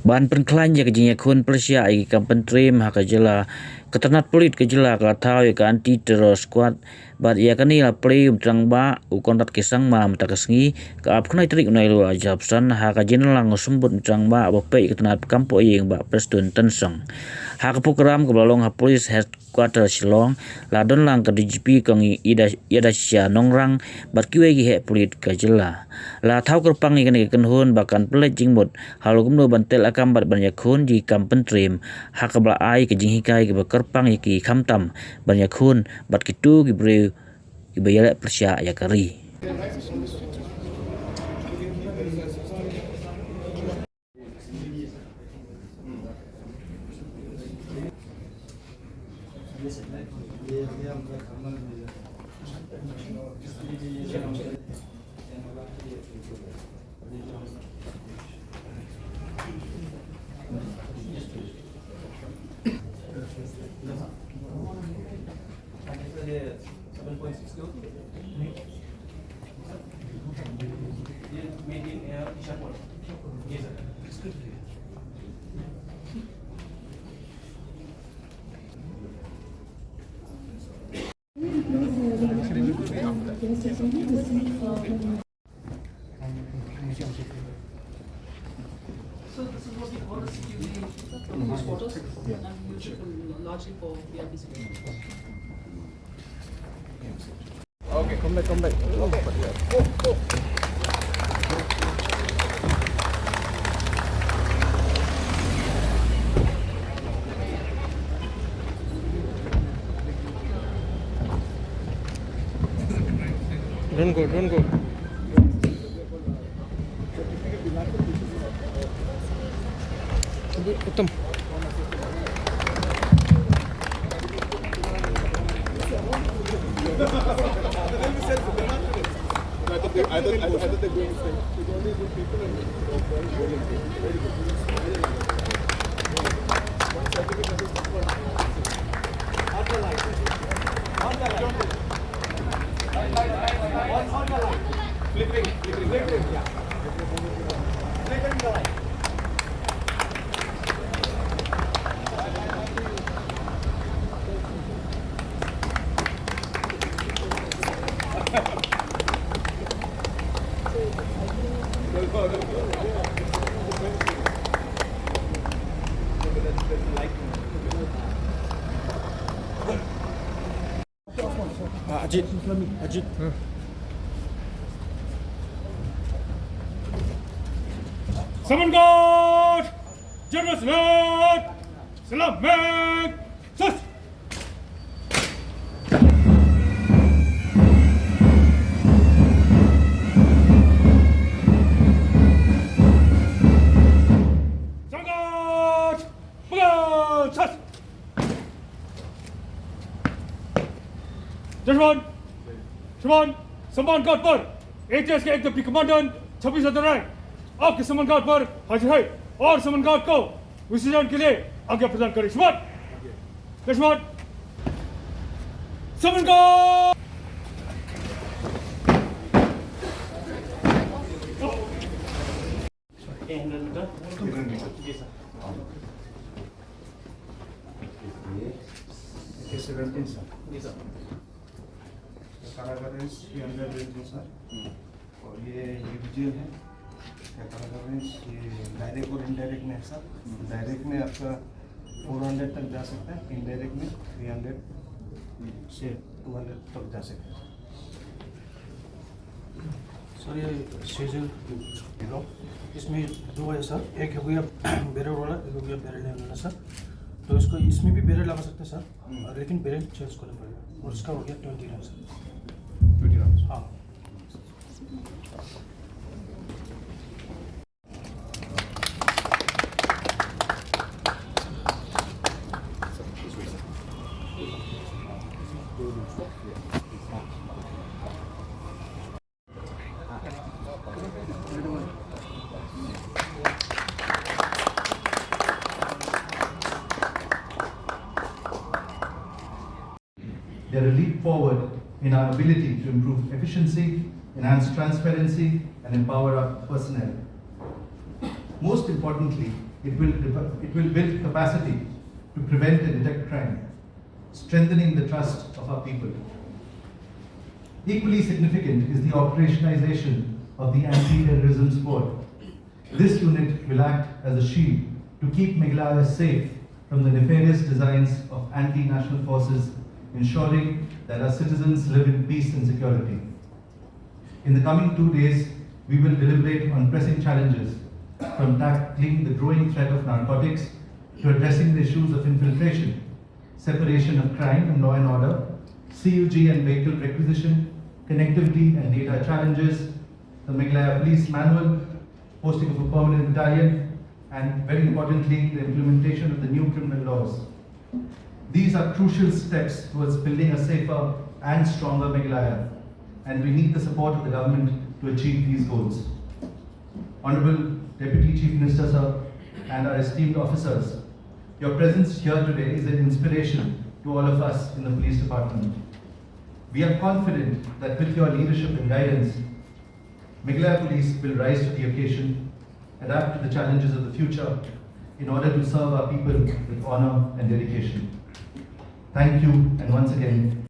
Ban penklan ya ke Iakhun Persia Jingpyntriem hak jela ke Tnad Pulit ke jela ke tau ya ke anti terror squad bat ya kani la Plie trang ba u kontat kisang ma mta kesngi ke ap knai trik nai lu ajabsan hak jin lang sumbut trang ba ba pe ke Tnad kampo yeng ba presiden tensong hak program ke balong ha police headquarter Shillong la don lang ke DGP kong ida sia nongrang bat kiwe gi he Pulit ke jela la thau kerpang ni kani kenhun bakan pelet jingmut halu gumno bantel akambat ban Iakhun di Jingpyntriem hak bla ai ke jinghikai ke kerpang ki khamtam ban Iakhun bat kitu ki bre ki bayala Persia ya kari So this is what we call the security from these photos, and we use it largely for VIP security. Okay, come back. Go. Don't go. Uttam. I thought they were going to say it's only good people and flickering, yeah. Flickering the light. Ajit. Summon God! General Tnad! Selamat! Sus! Summon God! Pulit! Sus! Gentlemen! सम्मान guard पर ATS के एक deputy commandant 26 अदराय आपके सम्मान guard पर हाजिर है और सम्मान गार्ड को विसर्जन के लिए आज्ञा प्रदान करें। सम्मान गार्ड कारागार 300 रेंज सर और ये विजुअल है कारागार ये डायरेक्ट और इनडायरेक्ट में है सर डायरेक्ट में आपका 400 तक जा सकता है इनडायरेक्ट में 300 से 200 तक जा सकता है सर ये सीजर इसमें दो है सर एक हो गया बैरल वाला एक हो गया बैरल वाला सर तो इसको इसमें भी बैरल लगा सकते हैं सर लेकिन बैरल चेंज करना पड़ेगा और इसका हो गया 20 राउंड सर 20 राउंड हाँ They're a leap forward in our ability to improve efficiency, enhance transparency, and empower our personnel. Most importantly, it will build capacity to prevent and detect crime, strengthening the trust of our people. Equally significant is the operationalization of the anti-terrorism squad. This unit will act as a shield to keep Meghalaya safe from the nefarious designs of anti-national forces, ensuring that our citizens live in peace and security. In the coming 2 days, we will deliberate on pressing challenges, from tackling the growing threat of narcotics to addressing the issues of infiltration, separation of crime and law and order, CUG and vehicle requisition, connectivity and data challenges, the Meghalaya Police Manual, posting of a permanent battalion, and very importantly, the implementation of the new criminal laws. These are crucial steps towards building a safer and stronger Meghalaya, and we need the support of the government to achieve these goals. Honorable Deputy Chief Minister, sir, and our esteemed officers, your presence here today is an inspiration to all of us in the police department. We are confident that with your leadership and guidance, Meghalaya Police will rise to the occasion, adapt to the challenges of the future in order to serve our people with honor and dedication. Thank you, and once again,